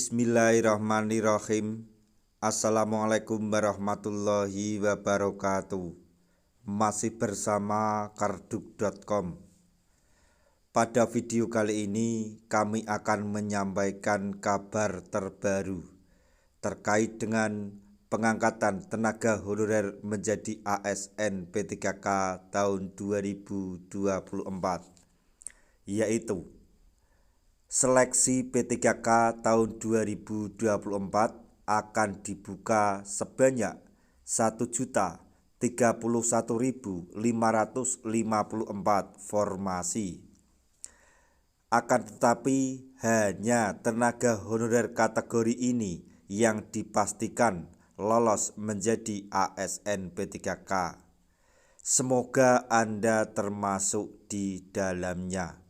Bismillahirrahmanirrahim. Assalamualaikum warahmatullahi wabarakatuh. Masih bersama karduk.com. Pada video kali ini kami akan menyampaikan kabar terbaru terkait dengan pengangkatan tenaga honorer menjadi ASN P3K tahun 2024, yaitu seleksi P3K tahun 2024 akan dibuka sebanyak 1.031.554 formasi. Akan tetapi hanya tenaga honorer kategori ini yang dipastikan lolos menjadi ASN P3K. Semoga Anda termasuk di dalamnya.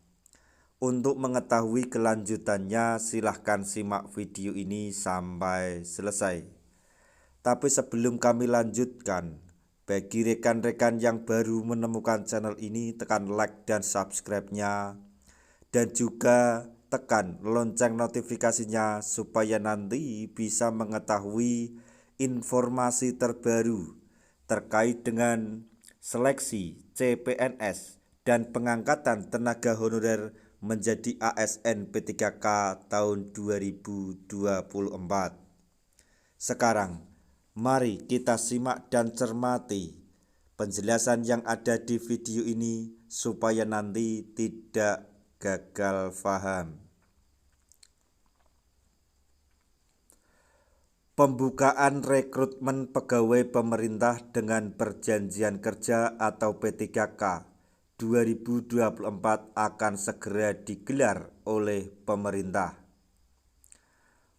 Untuk mengetahui kelanjutannya, silahkan simak video ini sampai selesai. Tapi sebelum kami lanjutkan, bagi rekan-rekan yang baru menemukan channel ini, tekan like dan subscribe-nya, dan juga tekan lonceng notifikasinya supaya nanti bisa mengetahui informasi terbaru terkait dengan seleksi CPNS dan pengangkatan tenaga honorer menjadi ASN P3K tahun 2024. Sekarang, mari kita simak dan cermati penjelasan yang ada di video ini supaya nanti tidak gagal paham. Pembukaan rekrutmen pegawai pemerintah dengan perjanjian kerja atau P3K 2024 akan segera digelar oleh pemerintah.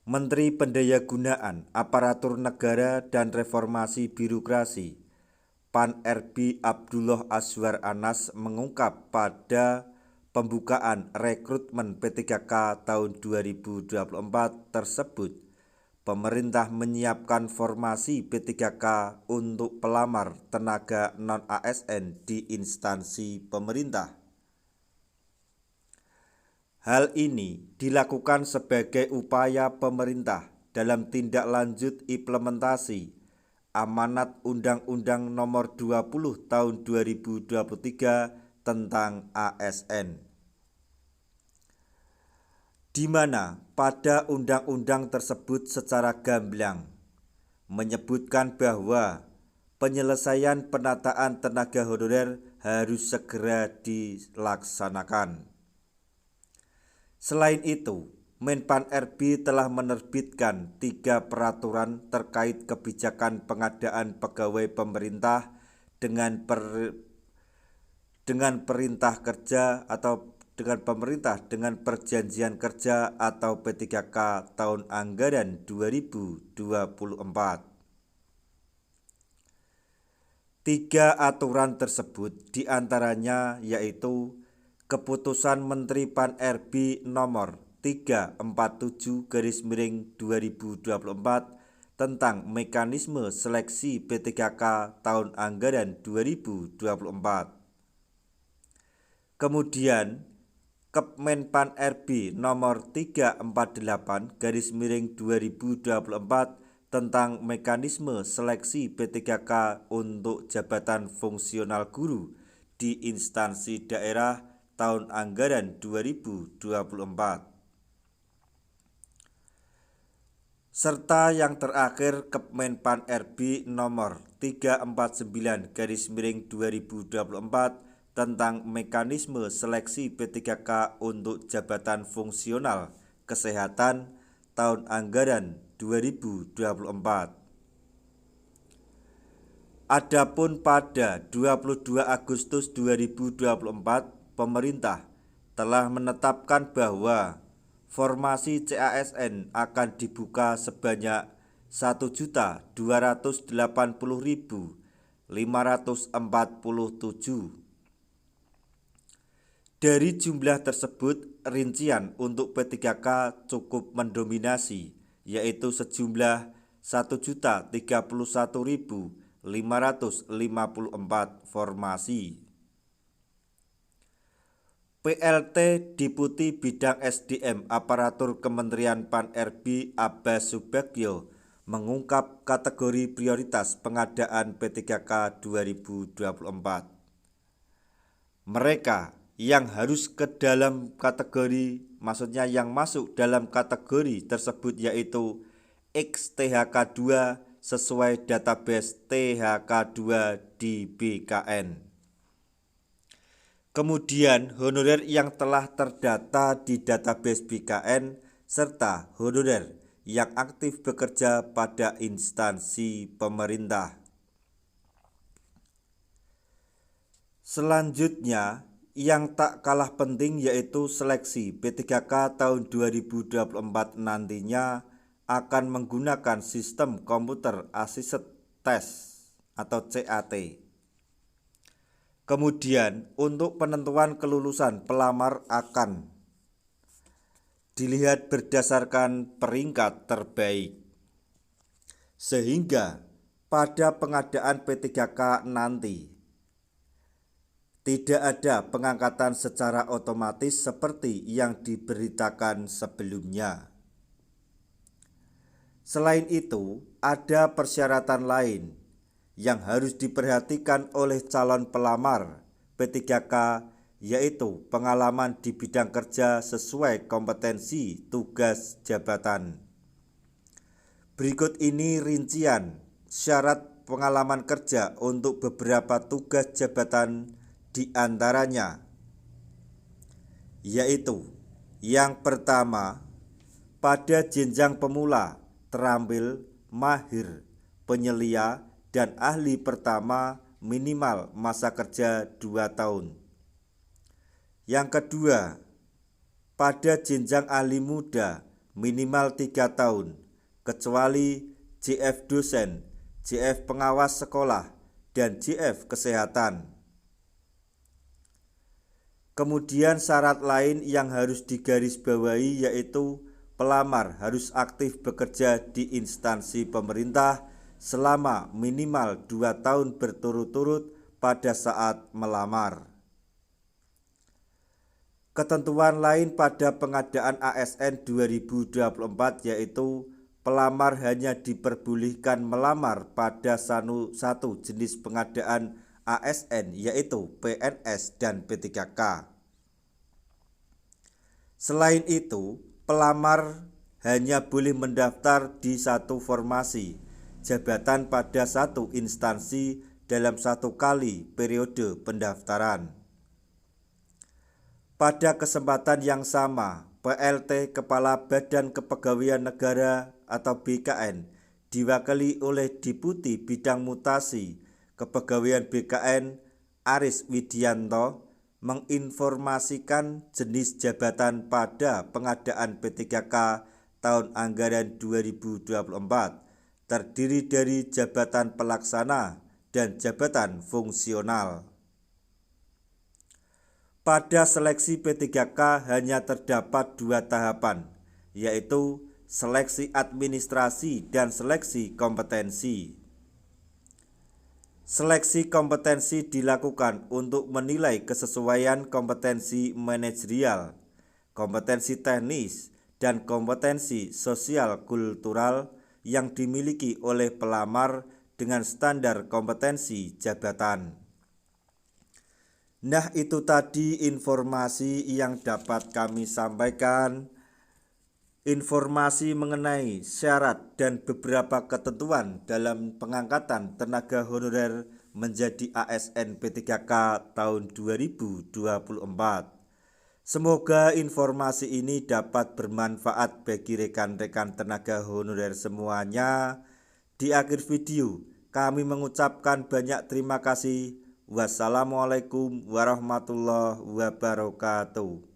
Menteri Pendayagunaan Aparatur Negara dan Reformasi Birokrasi Pan RB Abdullah Azwar Anas mengungkap pada pembukaan rekrutmen P3K tahun 2024 tersebut, pemerintah menyiapkan formasi P3K untuk pelamar tenaga non-ASN di instansi pemerintah. Hal ini dilakukan sebagai upaya pemerintah dalam tindak lanjut implementasi Amanat Undang-Undang Nomor 20 Tahun 2023 tentang ASN. Di mana pada undang-undang tersebut secara gamblang menyebutkan bahwa penyelesaian penataan tenaga honorer harus segera dilaksanakan. Selain itu, Menpan RB telah menerbitkan 3 peraturan terkait kebijakan pengadaan pegawai pemerintah dengan perintah kerja atau dengan pemerintah dengan perjanjian kerja atau P3K tahun anggaran 2024. 3 aturan tersebut diantaranya yaitu Keputusan Menteri Pan RB Nomor 347/2024 tentang mekanisme seleksi P3K tahun anggaran 2024. Kemudian Kemenpan RB Nomor 348/2024 tentang mekanisme seleksi P3K untuk jabatan fungsional guru di instansi daerah tahun anggaran 2024. Serta yang terakhir Kemenpan RB Nomor 349/2024 tentang mekanisme seleksi P3K untuk jabatan fungsional kesehatan tahun anggaran 2024. Adapun pada 22 Agustus 2024, pemerintah telah menetapkan bahwa formasi CASN akan dibuka sebanyak 1.280.547. Dari jumlah tersebut, rincian untuk P3K cukup mendominasi, yaitu sejumlah 1.031.554 formasi. PLT Deputi Bidang SDM Aparatur Kementerian Pan-RB Abbas Subagyo mengungkap kategori prioritas pengadaan P3K 2024. Mereka yang harus ke dalam kategori, maksudnya yang masuk dalam kategori tersebut yaitu XTHK2 sesuai database THK2 di BKN. Kemudian honorer yang telah terdata di database BKN serta honorer yang aktif bekerja pada instansi pemerintah. Selanjutnya, yang tak kalah penting yaitu seleksi P3K tahun 2024 nantinya akan menggunakan sistem komputer assisted test atau CAT. Kemudian untuk penentuan kelulusan pelamar akan dilihat berdasarkan peringkat terbaik. Sehingga pada pengadaan P3K nanti tidak ada pengangkatan secara otomatis seperti yang diberitakan sebelumnya. Selain itu, ada persyaratan lain yang harus diperhatikan oleh calon pelamar P3K yaitu pengalaman di bidang kerja sesuai kompetensi tugas jabatan. Berikut ini rincian syarat pengalaman kerja untuk beberapa tugas jabatan di antaranya, yaitu yang pertama, pada jenjang pemula terampil, mahir, penyelia, dan ahli pertama minimal masa kerja 2 tahun. Yang kedua, pada jenjang ahli muda minimal 3 tahun, kecuali JF dosen, JF pengawas sekolah, dan JF kesehatan. Kemudian syarat lain yang harus digarisbawahi yaitu pelamar harus aktif bekerja di instansi pemerintah selama minimal 2 tahun berturut-turut pada saat melamar. Ketentuan lain pada pengadaan ASN 2024 yaitu pelamar hanya diperbolehkan melamar pada satu jenis pengadaan ASN yaitu PNS dan P3K. Selain itu, pelamar hanya boleh mendaftar di satu formasi jabatan pada satu instansi dalam 1 kali periode pendaftaran. Pada kesempatan yang sama, PLT Kepala Badan Kepegawaian Negara atau BKN diwakili oleh Deputi Bidang Mutasi Kepegawaian BKN Aris Widianto menginformasikan jenis jabatan pada pengadaan P3K tahun anggaran 2024 terdiri dari jabatan pelaksana dan jabatan fungsional. Pada seleksi P3K hanya terdapat 2 tahapan, yaitu seleksi administrasi dan seleksi kompetensi. Seleksi kompetensi dilakukan untuk menilai kesesuaian kompetensi manajerial, kompetensi teknis, dan kompetensi sosial kultural yang dimiliki oleh pelamar dengan standar kompetensi jabatan. Nah, itu tadi informasi yang dapat kami sampaikan. Informasi mengenai syarat dan beberapa ketentuan dalam pengangkatan tenaga honorer menjadi ASN P3K tahun 2024. Semoga informasi ini dapat bermanfaat bagi rekan-rekan tenaga honorer semuanya. Di akhir video, kami mengucapkan banyak terima kasih. Wassalamualaikum warahmatullahi wabarakatuh.